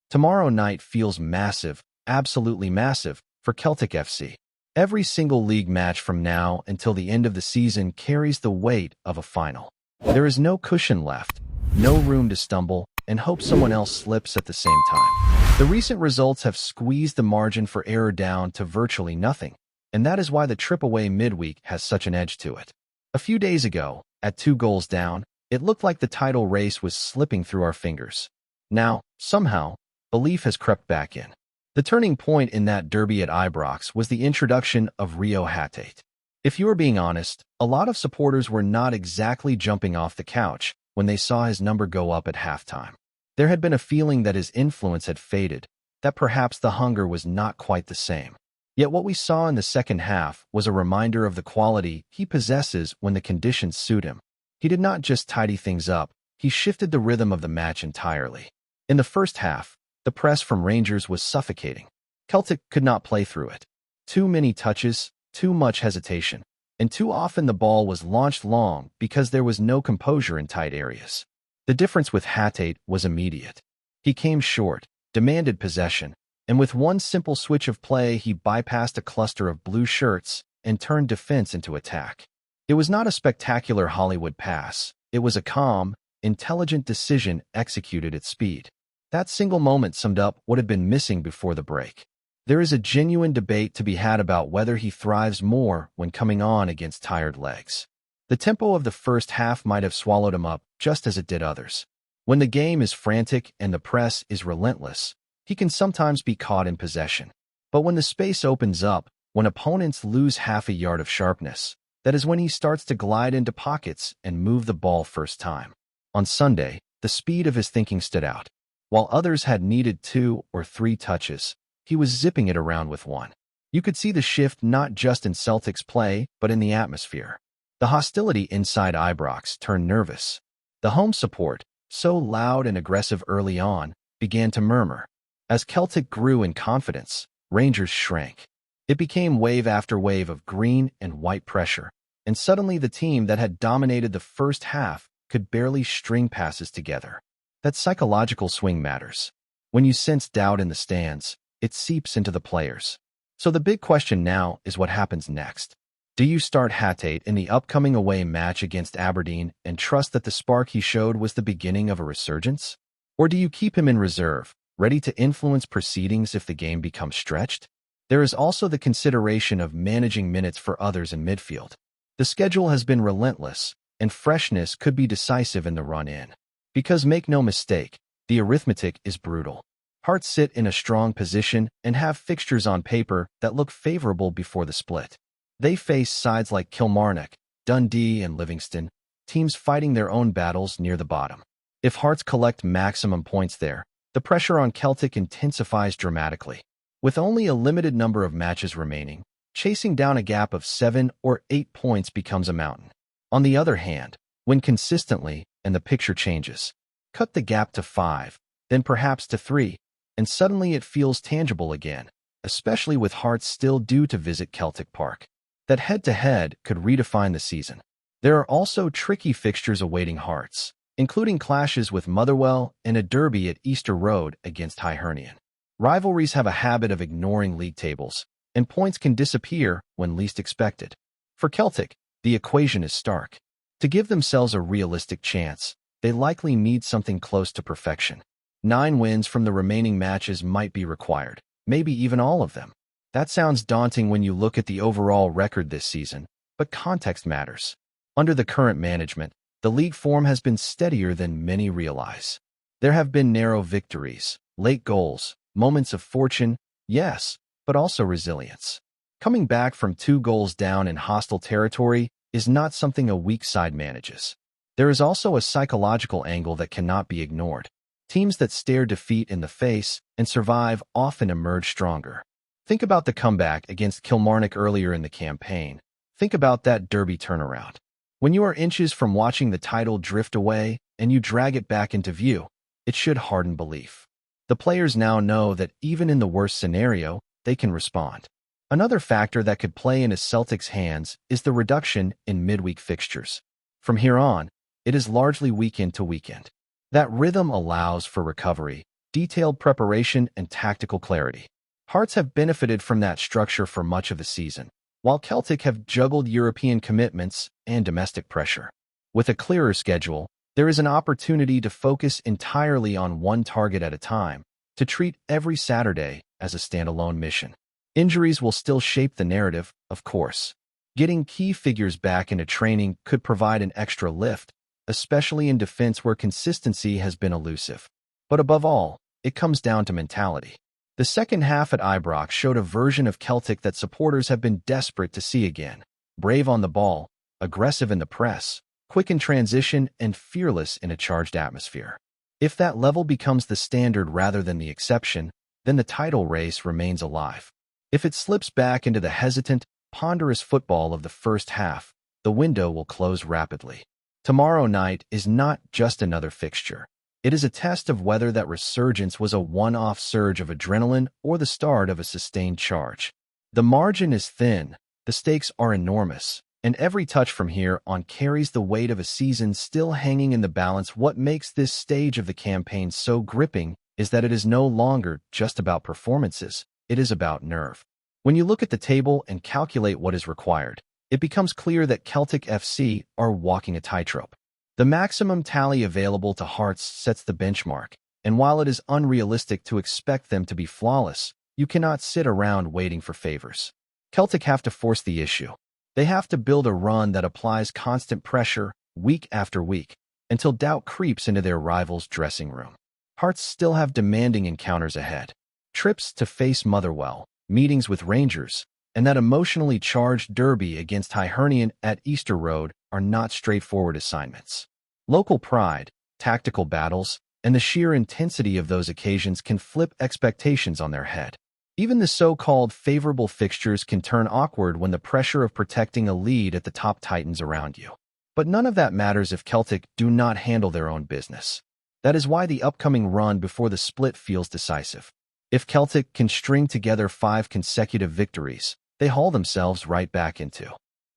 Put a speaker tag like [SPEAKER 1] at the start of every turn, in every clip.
[SPEAKER 1] Tomorrow night feels massive, absolutely massive, for Celtic FC. Every single league match from now until the end of the season carries the weight of a final. There is no cushion left, no room to stumble and hope someone else slips at the same time. The recent results have squeezed the margin for error down to virtually nothing, and that is why the trip away midweek has such an edge to it. A few days ago, at 2 goals down, it looked like the title race was slipping through our fingers. Now, somehow, belief has crept back in. The turning point in that derby at Ibrox was the introduction of Rio Hatate. If you are being honest, a lot of supporters were not exactly jumping off the couch when they saw his number go up at halftime. There had been a feeling that his influence had faded, that perhaps the hunger was not quite the same. Yet what we saw in the second half was a reminder of the quality he possesses when the conditions suit him. He did not just tidy things up, he shifted the rhythm of the match entirely. In the first half, the press from Rangers was suffocating. Celtic could not play through it. Too many touches, too much hesitation, and too often the ball was launched long because there was no composure in tight areas. The difference with Hatate was immediate. He came short, demanded possession, and with one simple switch of play he bypassed a cluster of blue shirts and turned defense into attack. It was not a spectacular Hollywood pass. It was a calm, intelligent decision executed at speed. That single moment summed up what had been missing before the break. There is a genuine debate to be had about whether he thrives more when coming on against tired legs. The tempo of the first half might have swallowed him up just as it did others. When the game is frantic and the press is relentless, he can sometimes be caught in possession. But when the space opens up, when opponents lose half a yard of sharpness, that is when he starts to glide into pockets and move the ball first time. On Sunday, the speed of his thinking stood out. While others had needed 2 or 3 touches, he was zipping it around with 1. You could see the shift not just in Celtic's play, but in the atmosphere. The hostility inside Ibrox turned nervous. The home support, so loud and aggressive early on, began to murmur. As Celtic grew in confidence, Rangers shrank. It became wave after wave of green and white pressure, and suddenly the team that had dominated the first half could barely string passes together. That psychological swing matters. When you sense doubt in the stands, it seeps into the players. So the big question now is what happens next. Do you start Hatate in the upcoming away match against Aberdeen and trust that the spark he showed was the beginning of a resurgence? Or do you keep him in reserve, ready to influence proceedings if the game becomes stretched? There is also the consideration of managing minutes for others in midfield. The schedule has been relentless, and freshness could be decisive in the run-in. Because make no mistake, the arithmetic is brutal. Hearts sit in a strong position and have fixtures on paper that look favorable before the split. They face sides like Kilmarnock, Dundee, and Livingston, teams fighting their own battles near the bottom. If Hearts collect maximum points there, the pressure on Celtic intensifies dramatically. With only a limited number of matches remaining, chasing down a gap of 7 or 8 points becomes a mountain. On the other hand, win consistently and the picture changes. Cut the gap to 5, then perhaps to 3, and suddenly it feels tangible again, especially with Hearts still due to visit Celtic Park. That head-to-head could redefine the season. There are also tricky fixtures awaiting Hearts, including clashes with Motherwell and a derby at Easter Road against Hibernian. Rivalries have a habit of ignoring league tables, and points can disappear when least expected. For Celtic, the equation is stark. To give themselves a realistic chance, they likely need something close to perfection. 9 wins from the remaining matches might be required, maybe even all of them. That sounds daunting when you look at the overall record this season, but context matters. Under the current management, the league form has been steadier than many realize. There have been narrow victories, late goals, moments of fortune, yes, but also resilience. Coming back from 2 goals down in hostile territory is not something a weak side manages. There is also a psychological angle that cannot be ignored. Teams that stare defeat in the face and survive often emerge stronger. Think about the comeback against Kilmarnock earlier in the campaign. Think about that derby turnaround. When you are inches from watching the title drift away and you drag it back into view, it should harden belief. The players now know that even in the worst scenario, they can respond. Another factor that could play into Celtic's hands is the reduction in midweek fixtures. From here on, it is largely weekend to weekend. That rhythm allows for recovery, detailed preparation, and tactical clarity. Hearts have benefited from that structure for much of the season, while Celtic have juggled European commitments and domestic pressure. With a clearer schedule, there is an opportunity to focus entirely on one target at a time, to treat every Saturday as a standalone mission. Injuries will still shape the narrative, of course. Getting key figures back into training could provide an extra lift, especially in defense where consistency has been elusive. But above all, it comes down to mentality. The second half at Ibrox showed a version of Celtic that supporters have been desperate to see again. Brave on the ball, aggressive in the press, quick in transition, and fearless in a charged atmosphere. If that level becomes the standard rather than the exception, then the title race remains alive. If it slips back into the hesitant, ponderous football of the first half, the window will close rapidly. Tomorrow night is not just another fixture. It is a test of whether that resurgence was a one-off surge of adrenaline or the start of a sustained charge. The margin is thin, the stakes are enormous, and every touch from here on carries the weight of a season still hanging in the balance. What makes this stage of the campaign so gripping is that it is no longer just about performances, it is about nerve. When you look at the table and calculate what is required, it becomes clear that Celtic FC are walking a tightrope. The maximum tally available to Hearts sets the benchmark, and while it is unrealistic to expect them to be flawless, you cannot sit around waiting for favors. Celtic have to force the issue. They have to build a run that applies constant pressure, week after week, until doubt creeps into their rival's dressing room. Hearts still have demanding encounters ahead. Trips to face Motherwell, meetings with Rangers, and that emotionally charged derby against Hibernian at Easter Road are not straightforward assignments. Local pride, tactical battles, and the sheer intensity of those occasions can flip expectations on their head. Even the so-called favorable fixtures can turn awkward when the pressure of protecting a lead at the top tightens around you. But none of that matters if Celtic do not handle their own business. That is why the upcoming run before the split feels decisive. If Celtic can string together 5 consecutive victories, they haul themselves right back into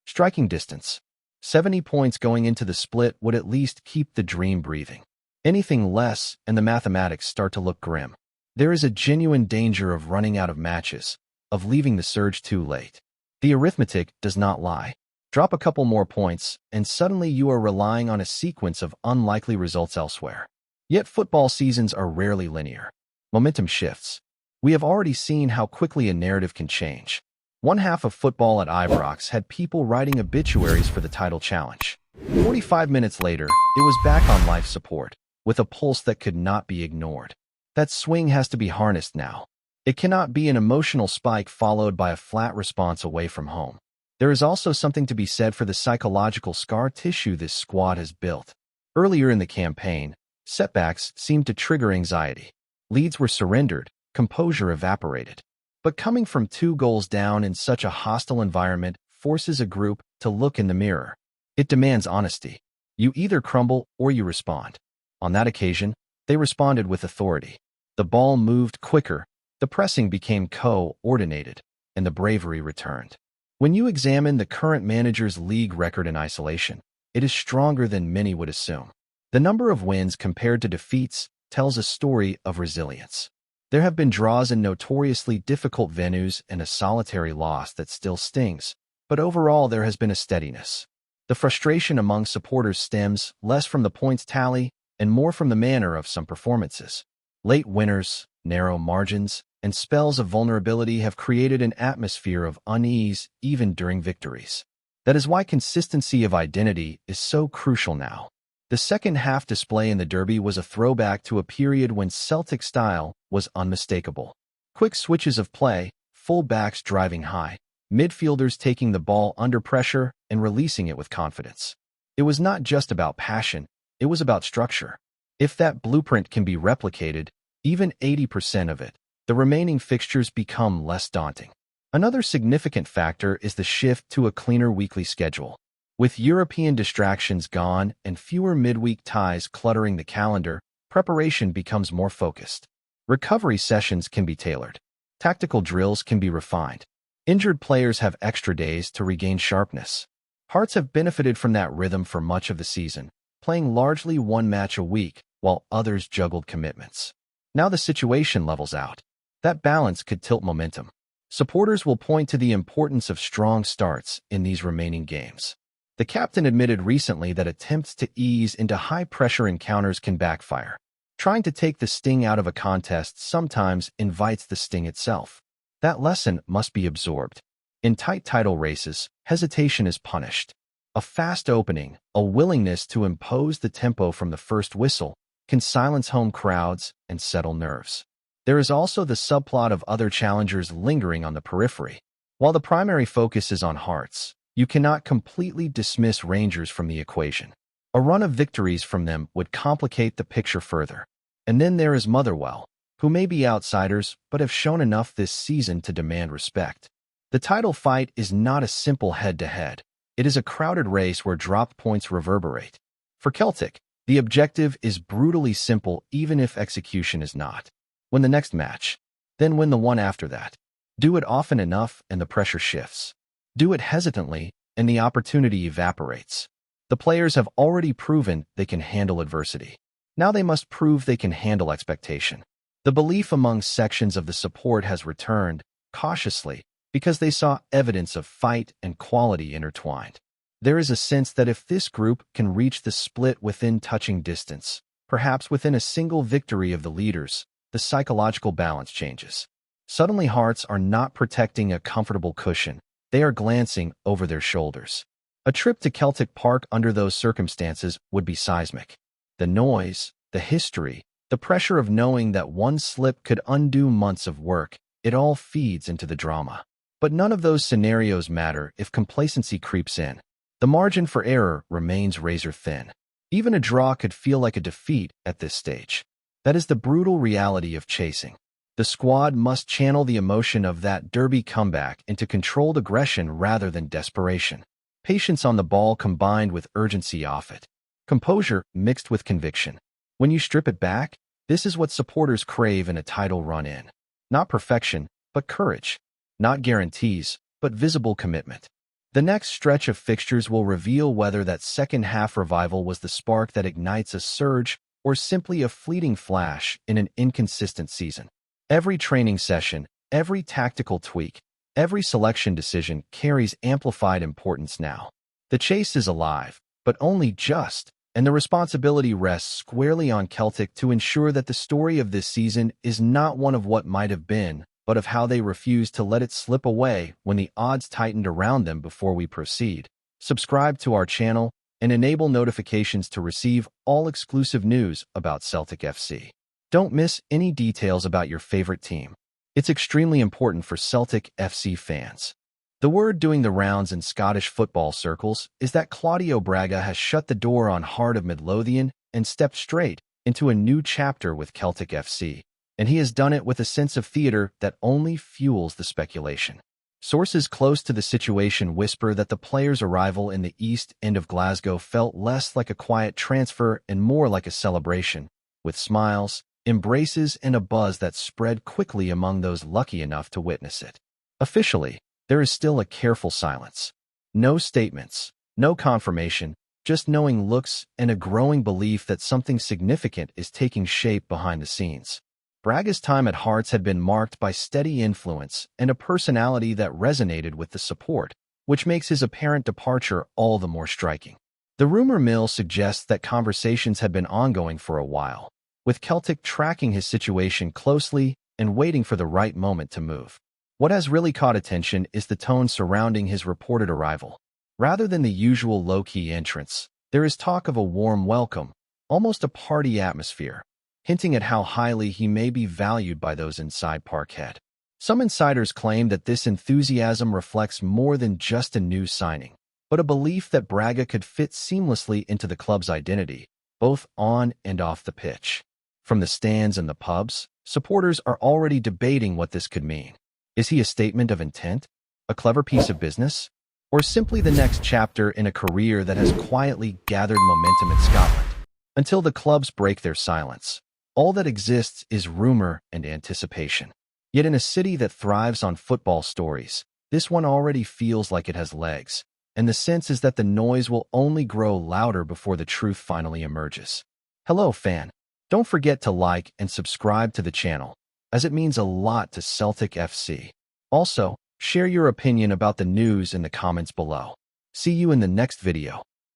[SPEAKER 1] striking distance. 70 points going into the split would at least keep the dream breathing. Anything less, and the mathematics start to look grim. There is a genuine danger of running out of matches, of leaving the surge too late. The arithmetic does not lie. Drop a couple more points, and suddenly you are relying on a sequence of unlikely results elsewhere. Yet football seasons are rarely linear. Momentum shifts. We have already seen how quickly a narrative can change. One half of football at Ibrox had people writing obituaries for the title challenge. 45 minutes later, it was back on life support, with a pulse that could not be ignored. That swing has to be harnessed now. It cannot be an emotional spike followed by a flat response away from home. There is also something to be said for the psychological scar tissue this squad has built. Earlier in the campaign, setbacks seemed to trigger anxiety. Leads were surrendered, composure evaporated. But coming from 2 goals down in such a hostile environment forces a group to look in the mirror. It demands honesty. You either crumble or you respond. On that occasion, they responded with authority. The ball moved quicker, the pressing became coordinated, and the bravery returned. When you examine the current manager's league record in isolation, it is stronger than many would assume. The number of wins compared to defeats tells a story of resilience. There have been draws in notoriously difficult venues and a solitary loss that still stings, but overall there has been a steadiness. The frustration among supporters stems less from the points tally and more from the manner of some performances. Late winners, narrow margins, and spells of vulnerability have created an atmosphere of unease even during victories. That is why consistency of identity is so crucial now. The second half display in the derby was a throwback to a period when Celtic style was unmistakable. Quick switches of play, full backs driving high, midfielders taking the ball under pressure and releasing it with confidence. It was not just about passion, it was about structure. If that blueprint can be replicated, even 80% of it, the remaining fixtures become less daunting. Another significant factor is the shift to a cleaner weekly schedule. With European distractions gone and fewer midweek ties cluttering the calendar, preparation becomes more focused. Recovery sessions can be tailored. Tactical drills can be refined. Injured players have extra days to regain sharpness. Hearts have benefited from that rhythm for much of the season, playing largely one match a week while others juggled commitments. Now the situation levels out. That balance could tilt momentum. Supporters will point to the importance of strong starts in these remaining games. The captain admitted recently that attempts to ease into high-pressure encounters can backfire. Trying to take the sting out of a contest sometimes invites the sting itself. That lesson must be absorbed. In tight title races, hesitation is punished. A fast opening, a willingness to impose the tempo from the first whistle, can silence home crowds and settle nerves. There is also the subplot of other challengers lingering on the periphery. While the primary focus is on Hearts, you cannot completely dismiss Rangers from the equation. A run of victories from them would complicate the picture further. And then there is Motherwell, who may be outsiders but have shown enough this season to demand respect. The title fight is not a simple head-to-head. It is a crowded race where dropped points reverberate. For Celtic, the objective is brutally simple even if execution is not. Win the next match, then win the one after that. Do it often enough and the pressure shifts. Do it hesitantly and the opportunity evaporates. The players have already proven they can handle adversity. Now they must prove they can handle expectation. The belief among sections of the support has returned, cautiously, because they saw evidence of fight and quality intertwined. There is a sense that if this group can reach the split within touching distance, perhaps within a single victory of the leaders, the psychological balance changes. Suddenly Hearts are not protecting a comfortable cushion, they are glancing over their shoulders. A trip to Celtic Park under those circumstances would be seismic. The noise, the history, the pressure of knowing that one slip could undo months of work, it all feeds into the drama. But none of those scenarios matter if complacency creeps in. The margin for error remains razor thin. Even a draw could feel like a defeat at this stage. That is the brutal reality of chasing. The squad must channel the emotion of that derby comeback into controlled aggression rather than desperation. Patience on the ball combined with urgency off it. Composure mixed with conviction. When you strip it back, this is what supporters crave in a title run-in. Not perfection, but courage. Not guarantees, but visible commitment. The next stretch of fixtures will reveal whether that second-half revival was the spark that ignites a surge or simply a fleeting flash in an inconsistent season. Every training session, every tactical tweak, every selection decision carries amplified importance now. The chase is alive, but only just, and the responsibility rests squarely on Celtic to ensure that the story of this season is not one of what might have been, but of how they refuse to let it slip away when the odds tightened around them. Before we proceed, subscribe to our channel and enable notifications to receive all exclusive news about Celtic FC. Don't miss any details about your favorite team. It's extremely important for Celtic FC fans. The word doing the rounds in Scottish football circles is that Claudio Braga has shut the door on Heart of Midlothian and stepped straight into a new chapter with Celtic FC. And he has done it with a sense of theater that only fuels the speculation. Sources close to the situation whisper that the player's arrival in the east end of Glasgow felt less like a quiet transfer and more like a celebration, with smiles, embraces, and a buzz that spread quickly among those lucky enough to witness it. Officially, there is still a careful silence. No statements, no confirmation, just knowing looks and a growing belief that something significant is taking shape behind the scenes. Braga's time at Hearts had been marked by steady influence and a personality that resonated with the support, which makes his apparent departure all the more striking. The rumor mill suggests that conversations had been ongoing for a while, with Celtic tracking his situation closely and waiting for the right moment to move. What has really caught attention is the tone surrounding his reported arrival. Rather than the usual low-key entrance, there is talk of a warm welcome, almost a party atmosphere, hinting at how highly he may be valued by those inside Parkhead. Some insiders claim that this enthusiasm reflects more than just a new signing, but a belief that Braga could fit seamlessly into the club's identity, both on and off the pitch. From the stands and the pubs, supporters are already debating what this could mean. Is he a statement of intent, a clever piece of business, or simply the next chapter in a career that has quietly gathered momentum in Scotland? Until the clubs break their silence, all that exists is rumor and anticipation. Yet in a city that thrives on football stories, this one already feels like it has legs, and the sense is that the noise will only grow louder before the truth finally emerges. Hello, fan. Don't forget to like and subscribe to the channel, as it means a lot to Celtic FC. Also, share your opinion about the news in the comments below. See you in the next video.